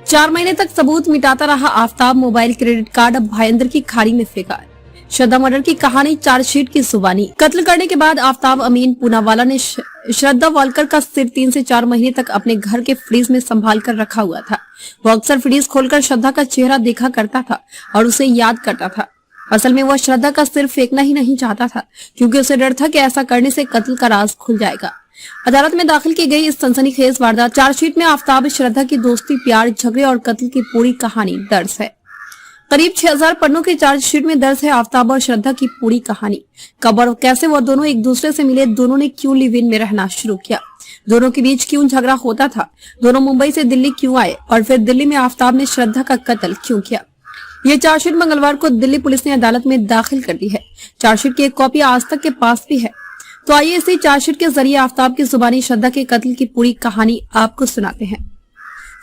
4 महीने तक सबूत मिटाता रहा आफ्ताब, मोबाइल क्रेडिट कार्ड अब भाईंदर की खाड़ी में फेंका। श्रद्धा मर्डर की कहानी चार्जशीट की जुबानी। कत्ल करने के बाद आफ्ताब अमीन पूनावाला ने श्रद्धा वालकर का सिर 3 से 4 महीने तक अपने घर के फ्रीज में संभाल कर रखा हुआ था। वो अक्सर फ्रीज खोलकर श्रद्धा का चेहरा देखा करता था और उसे याद करता था। असल में वह श्रद्धा का सिर फेंकना ही नहीं चाहता था, क्योंकि उसे डर था कि ऐसा करने से कत्ल का राज खुल जाएगा। अदालत में दाखिल की गई इस सनसनीखेज वारदात चार्जशीट में आफ्ताब श्रद्धा की दोस्ती, प्यार, झगड़े और कत्ल की पूरी कहानी दर्ज है। करीब 6000 पन्नों की चार्जशीट में दर्ज है आफ्ताब और श्रद्धा की पूरी कहानी। कब और कैसे वो दोनों एक दूसरे से मिले, दोनों ने क्यों लिव इन में रहना शुरू किया, दोनों के बीच क्यों झगड़ा होता था, दोनों मुंबई से दिल्ली क्यों आए और फिर दिल्ली में आफ्ताब ने श्रद्धा का कत्ल क्यों किया। ये चार्जशीट मंगलवार को दिल्ली पुलिस ने अदालत में दाखिल कर दी है। चार्जशीट की एक कॉपी आज तक के पास भी है। तो आइए इसी चार्जशीट के जरिए आफ्ताब की जुबानी श्रद्धा के कत्ल की पूरी कहानी आपको सुनाते हैं।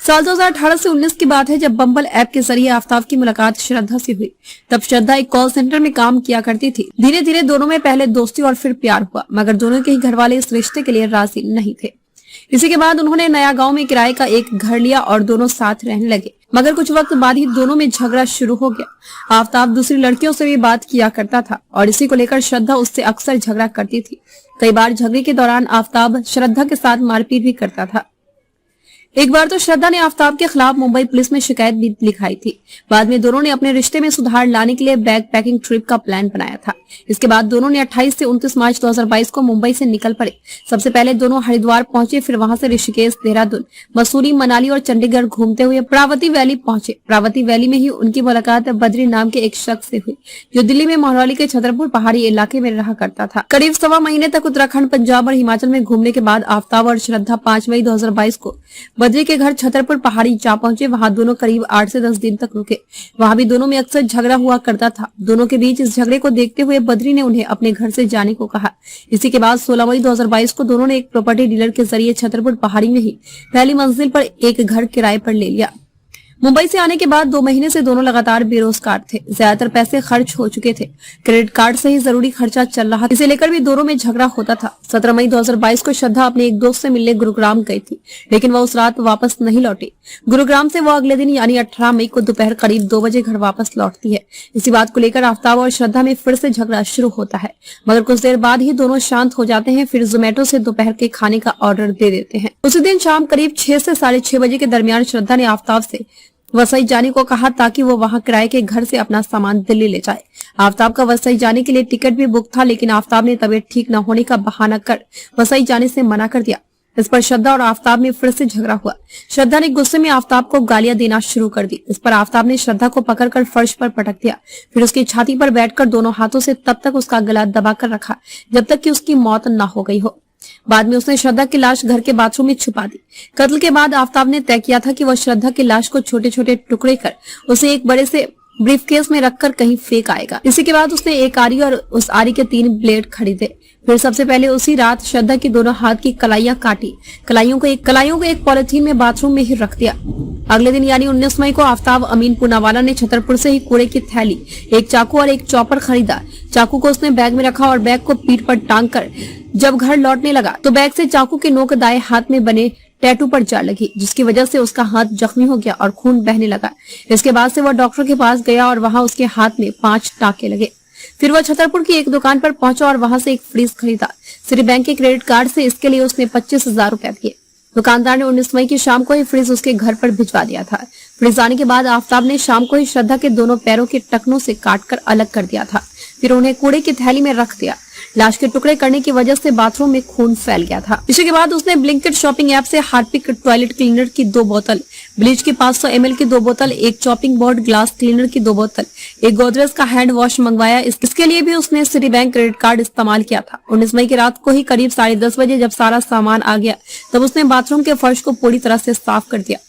साल 2018 से 19 की बात है, जब बम्बल ऐप के जरिए आफ्ताब की मुलाकात श्रद्धा से हुई। तब श्रद्धा एक कॉल सेंटर में काम किया करती थी। धीरे धीरे दोनों में पहले दोस्ती और फिर प्यार हुआ, मगर दोनों के ही घर वाले इस रिश्ते के लिए राजी नहीं थे। इसी के बाद उन्होंने नया गांव में किराए का एक घर लिया और दोनों साथ रहने लगे। मगर कुछ वक्त बाद ही दोनों में झगड़ा शुरू हो गया। आफ्ताब दूसरी लड़कियों से भी बात किया करता था और इसी को लेकर श्रद्धा उससे अक्सर झगड़ा करती थी। कई बार झगड़े के दौरान आफ्ताब श्रद्धा के साथ मारपीट भी करता था। एक बार तो श्रद्धा ने आफ्ताब के खिलाफ मुंबई पुलिस में शिकायत भी लिखाई थी। बाद में दोनों ने अपने रिश्ते में सुधार लाने के लिए बैग पैकिंग ट्रिप का प्लान बनाया था। इसके बाद दोनों ने 28 से 29 मार्च 2022 को मुंबई से निकल पड़े। सबसे पहले दोनों हरिद्वार पहुंचे, फिर वहां से ऋषिकेश, देहरादून, मसूरी, मनाली और चंडीगढ़ घूमते हुए प्रावती वैली पहुंचे। प्रावती वैली में ही उनकी मुलाकात बद्री नाम के एक शख्स से हुई, जो दिल्ली में मोहाली के छतरपुर पहाड़ी इलाके में रहा करता था। करीब 1.25 महीने तक उत्तराखंड, पंजाब और हिमाचल में घूमने के बाद आफ्ताब और श्रद्धा 5 मई 2022 को बद्री के घर छतरपुर पहाड़ी जा पहुंचे। वहां दोनों करीब 8 से 10 दिन तक रुके। वहां भी दोनों में अक्सर झगड़ा हुआ करता था। दोनों के बीच इस झगड़े को देखते हुए बद्री ने उन्हें अपने घर से जाने को कहा। इसी के बाद 16 मई 2022 को दोनों ने एक प्रॉपर्टी डीलर के जरिए छतरपुर पहाड़ी में ही पहली मंजिल पर एक घर किराए पर ले लिया। मुंबई से आने के बाद 2 महीने से दोनों लगातार बेरोजगार थे। ज्यादातर पैसे खर्च हो चुके थे। क्रेडिट कार्ड से ही जरूरी खर्चा चल रहा था। इसे लेकर भी दोनों में झगड़ा होता था। 17 मई 2022 को श्रद्धा अपने एक दोस्त से मिलने गुरुग्राम गई थी, लेकिन वह उस रात वापस नहीं लौटी। गुरुग्राम से वह अगले दिन यानी 18 मई को दोपहर करीब 2 बजे घर वापस लौटती है। इसी बात को लेकर आफ्ताब और श्रद्धा में फिर से झगड़ा शुरू होता है, मगर कुछ देर बाद ही दोनों शांत हो जाते हैं। फिर जोमेटो से दोपहर के खाने का ऑर्डर दे देते हैं। उसी दिन शाम करीब 6 से 6:30 बजे के दरमियान श्रद्धा ने आफ्ताब से वसई जाने को कहा, ताकि वो वहां किराए के घर से अपना सामान दिल्ली ले जाए। आफ्ताब का वसई जाने के लिए टिकट भी बुक था, लेकिन आफ्ताब ने तबीयत ठीक न होने का बहाना कर वसई जाने से मना कर दिया। इस पर श्रद्धा और आफ्ताब में फिर से झगड़ा हुआ। श्रद्धा ने गुस्से में आफ्ताब को गालियां देना शुरू कर दी। इस पर आफ्ताब ने श्रद्धा को पकड़कर फर्श पर पटक दिया। फिर उसकी छाती पर बैठकर दोनों हाथों से तब तक उसका गला दबाकर रखा जब तक कि उसकी मौत न हो गई हो। बाद में उसने श्रद्धा की लाश घर के बाथरूम में छुपा दी। कत्ल के बाद आफ्ताब ने तय किया था कि वह श्रद्धा की लाश को छोटे छोटे टुकड़े कर उसे एक बड़े से ब्रीफकेस में रखकर कहीं फेंक आएगा। इसी के बाद उसने एक आरी और उस आरी के 3 ब्लेड खरीदे। फिर सबसे पहले उसी रात श्रद्धा की दोनों हाथ की कलाइयां काटी। कलाइयों को एक पॉलिथीन में बाथरूम में ही रख दिया। अगले दिन यानी 19 मई को आफ्ताब अमीन पूनावाला ने छतरपुर से ही कूड़े की थैली, एक चाकू और एक चॉपर खरीदा। चाकू को उसने बैग में रखा और बैग को पीठ पर टांग कर जब घर लौटने लगा तो बैग से चाकू की नोक दाएं हाथ में बने टैटू पर जा लगी, जिसकी वजह से उसका हाथ जख्मी हो गया और खून बहने लगा। इसके बाद से वह डॉक्टर के पास गया और वहां उसके हाथ में 5 टाके लगे। फिर वह छतरपुर की एक दुकान पर पहुंचा और वहां से एक फ्रीज खरीदा। सिटी बैंक के क्रेडिट कार्ड से इसके लिए उसने 25,000 रुपए दिए। दुकानदार ने 19 मई की शाम को ही फ्रीज उसके घर पर भिजवा दिया था। फ्रीज आने के बाद आफ्ताब ने शाम को ही श्रद्धा के दोनों पैरों के टखनों से काटकर अलग कर दिया था। फिर उन्हें कूड़े की थैली में रख दिया। लाश के टुकड़े करने की वजह से बाथरूम में खून फैल गया था। इसी के बाद उसने ब्लिंकिट शॉपिंग ऐप से हार्पिक टॉयलेट क्लीनर की 2 बोतल, ब्लीच की 500 ml की 2 बोतल, एक चॉपिंग बोर्ड ग्लास क्लीनर की 2 बोतल, एक गोदरेज का हैंड वॉश मंगवाया। इसके लिए भी उसने सिटी बैंक क्रेडिट कार्ड इस्तेमाल किया था। 19 मई की रात को ही करीब 10:30 बजे जब सारा सामान आ गया, तब उसने बाथरूम के फर्श को पूरी तरह से साफ कर दिया।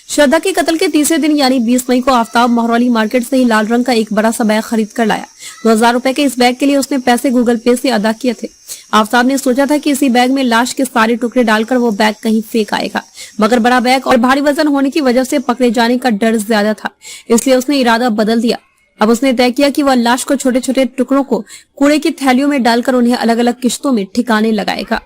श्रद्धा के कत्ल के तीसरे दिन यानी 20 मई को आफ्ताब मोहाली मार्केट से ही लाल रंग का एक बड़ा सा बैग खरीद कर लाया। 2000 रुपए के इस बैग के लिए उसने पैसे गूगल पे से अदा किए थे। आफ्ताब ने सोचा था कि इसी बैग में लाश के सारे टुकड़े डालकर वो बैग कहीं फेंक आएगा, मगर बड़ा बैग और भारी वजन होने की वजह से पकड़े जाने का डर ज्यादा था, इसलिए उसने इरादा बदल दिया। अब उसने तय किया कि वह लाश को छोटे छोटे टुकड़ों को कूड़े की थैलियों में डालकर उन्हें अलग अलग किश्तों में ठिकाने लगाएगा।